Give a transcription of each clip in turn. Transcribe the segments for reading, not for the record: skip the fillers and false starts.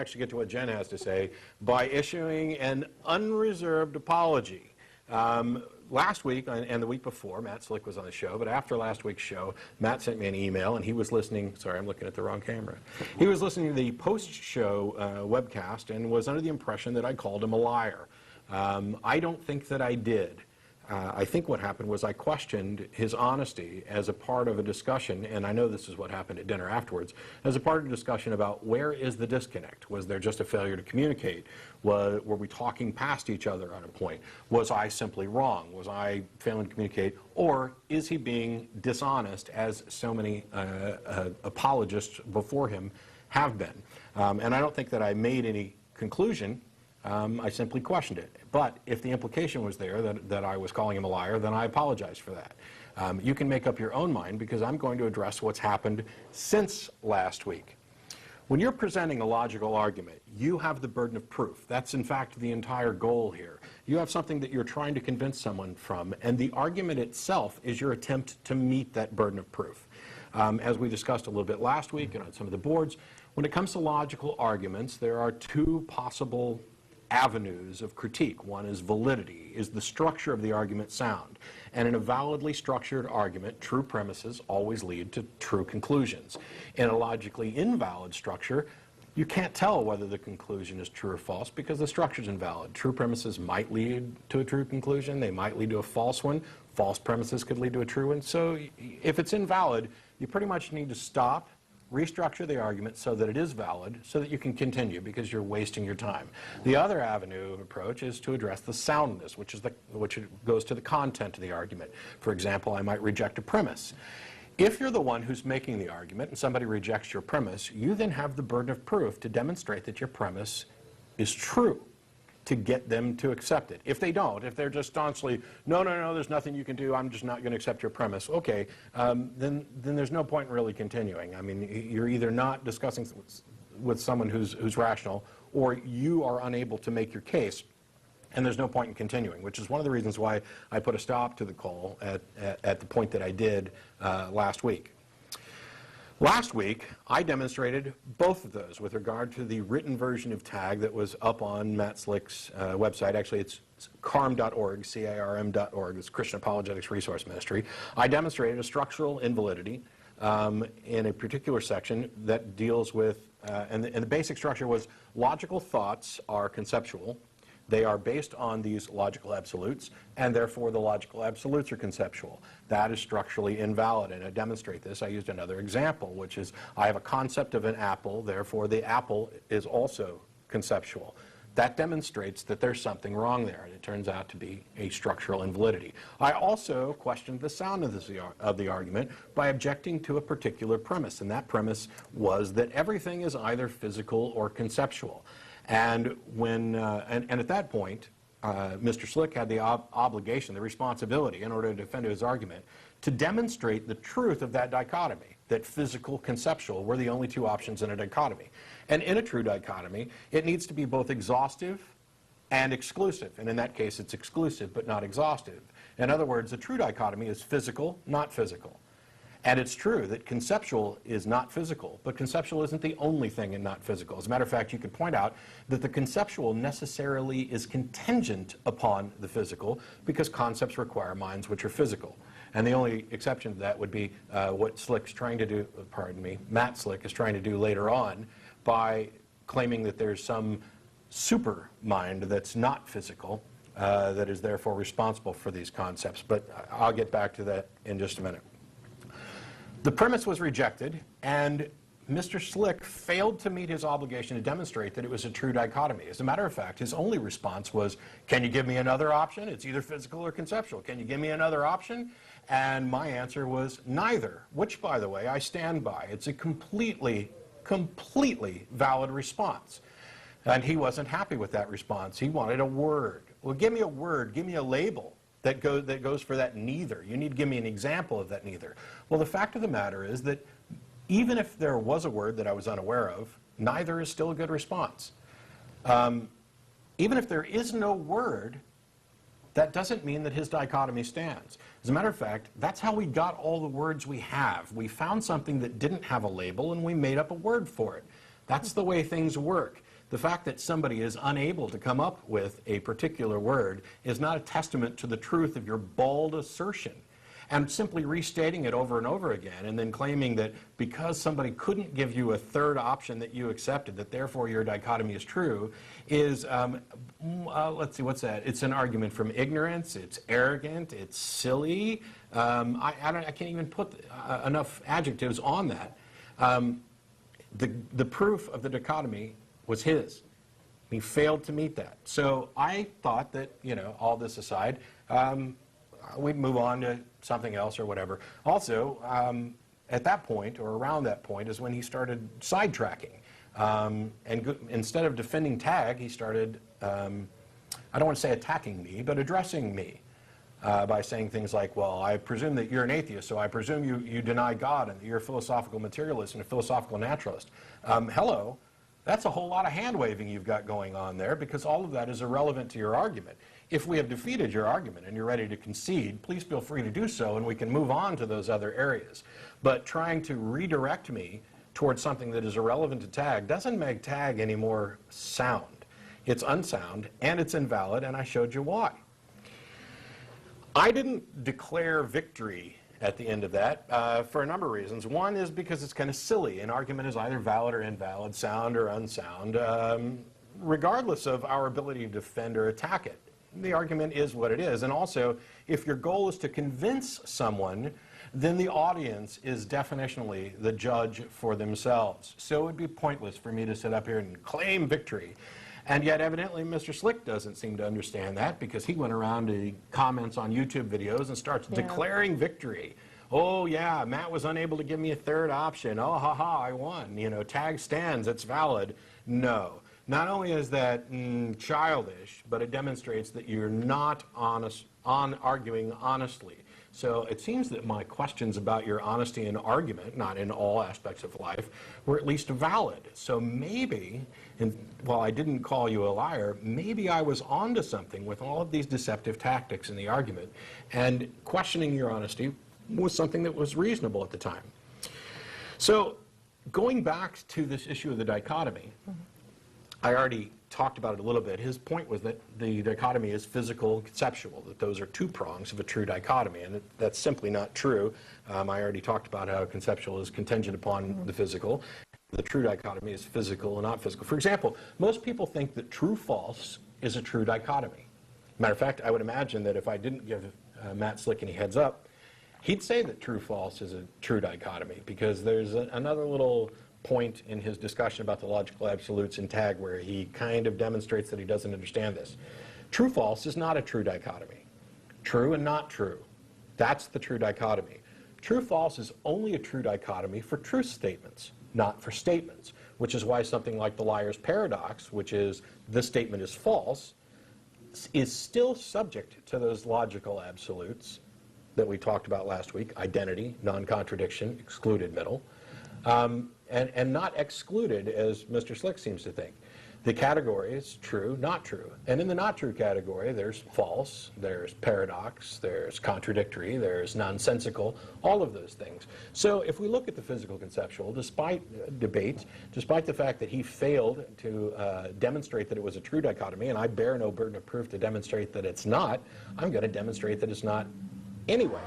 actually get to what Jen has to say by issuing an unreserved apology. Last week and the week before, Matt Slick was on the show, but after last week's show, Matt sent me an email, and he was listening, sorry, I'm looking at the wrong camera. He was listening to the post-show webcast and was under the impression that I called him a liar. I don't think that I did. I think what happened was I questioned his honesty as a part of a discussion, and I know this is what happened at dinner afterwards, as a part of a discussion about where is the disconnect? Was there just a failure to communicate? Were we talking past each other on a point? Was I simply wrong? Was I failing to communicate? Or is he being dishonest, as so many apologists before him have been? And I don't think that I made any conclusion. I simply questioned it. But if the implication was there that I was calling him a liar, then I apologize for that. You can make up your own mind, because I'm going to address what's happened since last week. When you're presenting a logical argument, you have the burden of proof. That's in fact the entire goal here. You have something that you're trying to convince someone from, and the argument itself is your attempt to meet that burden of proof. As we discussed a little bit last week and on some of the boards, when it comes to logical arguments, there are two possible avenues of critique. One is validity. Is the structure of the argument sound? And in a validly structured argument, true premises always lead to true conclusions. In a logically invalid structure, you can't tell whether the conclusion is true or false because the structure is invalid. True premises might lead to a true conclusion. They might lead to a false one. False premises could lead to a true one. So if it's invalid, you pretty much need to stop, restructure the argument so that it is valid, so that you can continue, because you're wasting your time. The other avenue of approach is to address the soundness, which goes to the content of the argument. For example, I might reject a premise. If you're the one who's making the argument and somebody rejects your premise, you then have the burden of proof to demonstrate that your premise is true, to get them to accept it. If they don't, if they're just staunchly, no, there's nothing you can do, I'm just not going to accept your premise, okay, then there's no point in really continuing. I mean, you're either not discussing with someone who's rational, or you are unable to make your case, and there's no point in continuing, which is one of the reasons why I put a stop to the call at the point that I did last week. Last week, I demonstrated both of those with regard to the written version of TAG that was up on Matt Slick's website. Actually, it's carm.org, C-A-R-M.org. It's Christian Apologetics Resource Ministry. I demonstrated a structural invalidity in a particular section that deals with, and the basic structure was logical thoughts are conceptual. They are based on these logical absolutes, and therefore the logical absolutes are conceptual. That is structurally invalid, and to demonstrate this, I used another example, which is I have a concept of an apple, therefore the apple is also conceptual. That demonstrates that there's something wrong there, and it turns out to be a structural invalidity. I also questioned the soundness of the argument by objecting to a particular premise, and that premise was that everything is either physical or conceptual. And when and at that point, Mr. Slick had the obligation, the responsibility, in order to defend his argument, to demonstrate the truth of that dichotomy, that physical, conceptual were the only two options in a dichotomy. And in a true dichotomy, it needs to be both exhaustive and exclusive. And in that case, it's exclusive but not exhaustive. In other words, a true dichotomy is physical, not physical. And it's true that conceptual is not physical, but conceptual isn't the only thing in not physical. As a matter of fact, you could point out that the conceptual necessarily is contingent upon the physical, because concepts require minds which are physical. And the only exception to that would be what Slick's trying to do, Matt Slick is trying to do later on by claiming that there's some super mind that's not physical that is therefore responsible for these concepts. But I'll get back to that in just a minute. The premise was rejected, and Mr. Slick failed to meet his obligation to demonstrate that it was a true dichotomy. As a matter of fact, his only response was, can you give me another option? It's either physical or conceptual. Can you give me another option? And my answer was neither, which, by the way, I stand by. It's a completely valid response. And he wasn't happy with that response. He wanted a word. Well, give me a word. Give me a label that goes for that neither. You need to give me an example of that neither. Well, the fact of the matter is that even if there was a word that I was unaware of, neither is still a good response. Even if there is no word, that doesn't mean that his dichotomy stands. As a matter of fact, that's how we got all the words we have. We found something that didn't have a label, and we made up a word for it. That's the way things work. the fact that somebody is unable to come up with a particular word is not a testament to the truth of your bald assertion. And simply restating it over and over again and then claiming that because somebody couldn't give you a third option that you accepted, that therefore your dichotomy is true, is, let's see, what's that? It's an argument from ignorance, it's arrogant, it's silly. I can't even put enough adjectives on that. The proof of the dichotomy was his. He failed to meet that. So I thought that, you know, all this aside, we'd move on to something else or whatever. Also, at that point, or around that point, is when he started sidetracking. Instead of defending tag, he started, I don't want to say attacking me, but addressing me by saying things like, well, I presume that you're an atheist, so I presume you deny God and that you're a philosophical materialist and a philosophical naturalist. Hello, that's a whole lot of hand-waving you've got going on there, because all of that is irrelevant to your argument. If we have defeated your argument and you're ready to concede, please feel free to do so and we can move on to those other areas. But trying to redirect me towards something that is irrelevant to tag doesn't make tag any more sound. It's unsound and it's invalid, and I showed you why. I didn't declare victory at the end of that for a number of reasons. One is because it's kind of silly. An argument is either valid or invalid, sound or unsound, regardless of our ability to defend or attack it. The argument is what it is. And also, if your goal is to convince someone, then the audience is definitionally the judge for themselves. So it would be pointless for me to sit up here and claim victory. And yet, evidently, Mr. Slick doesn't seem to understand that, because he went around to comments on YouTube videos and starts declaring victory. Oh, yeah, Matt was unable to give me a third option. Oh, ha-ha, I won. You know, tag stands, it's valid. No. Not only is that childish, but it demonstrates that you're not arguing honestly. So it seems that my questions about your honesty in argument, not in all aspects of life, were at least valid. So maybe, while I didn't call you a liar, maybe I was onto something with all of these deceptive tactics in the argument, and questioning your honesty was something that was reasonable at the time. So going back to this issue of the dichotomy, I already talked about it a little bit. His point was that the dichotomy is physical and conceptual, that those are two prongs of a true dichotomy, and that's simply not true. I already talked about how conceptual is contingent upon the physical. The true dichotomy is physical and not physical. For example, most people think that true-false is a true dichotomy. Matter of fact, I would imagine that if I didn't give Matt Slick any heads up, he'd say that true-false is a true dichotomy, because there's another little point in his discussion about the logical absolutes in tag where he kind of demonstrates that he doesn't understand this. True-false is not a true dichotomy. True and not true. That's the true dichotomy. True-false is only a true dichotomy for truth statements, not for statements, which is why something like the liar's paradox, which is the statement is false, is still subject to those logical absolutes that we talked about last week: identity, non-contradiction, excluded middle. And not excluded, as Mr. Slick seems to think. The category is true, not true. And in the not true category, there's false, there's paradox, there's contradictory, there's nonsensical, all of those things. So if we look at the physical conceptual, despite debates, despite the fact that he failed to demonstrate that it was a true dichotomy, and I bear no burden of proof to demonstrate that it's not, I'm going to demonstrate that it's not anyway.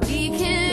We can